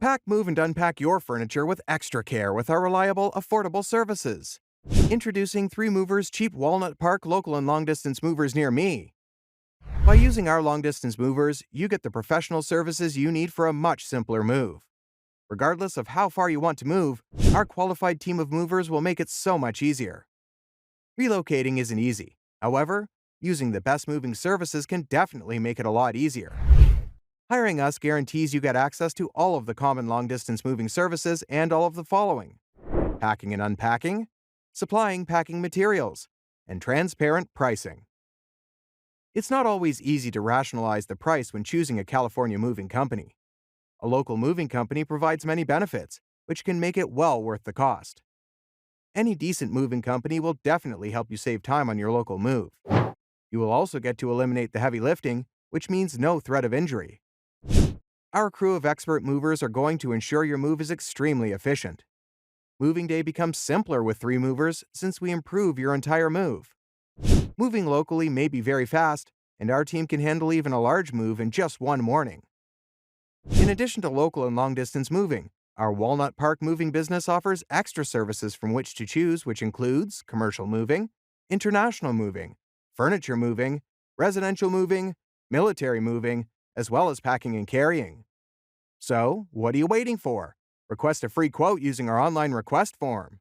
Pack, move, and unpack your furniture with extra care with our reliable, affordable services. Introducing 3 Movers Cheap Walnut Park local and long-distance movers near me. By using our long-distance movers, you get the professional services you need for a much simpler move. Regardless of how far you want to move, our qualified team of movers will make it so much easier. Relocating isn't easy. However, using the best moving services can definitely make it a lot easier. Hiring us guarantees you get access to all of the common long-distance moving services and all of the following: packing and unpacking, supplying packing materials, and transparent pricing. It's not always easy to rationalize the price when choosing a California moving company. A local moving company provides many benefits, which can make it well worth the cost. Any decent moving company will definitely help you save time on your local move. You will also get to eliminate the heavy lifting, which means no threat of injury. Our crew of expert movers are going to ensure your move is extremely efficient. Moving day becomes simpler with 3 movers since we improve your entire move. Moving locally may be very fast, and our team can handle even a large move in just one morning. In addition to local and long-distance moving, our Walnut Park moving business offers extra services from which to choose, which includes commercial moving, international moving, furniture moving, residential moving, military moving, as well as packing and carrying. So, what are you waiting for? Request a free quote using our online request form.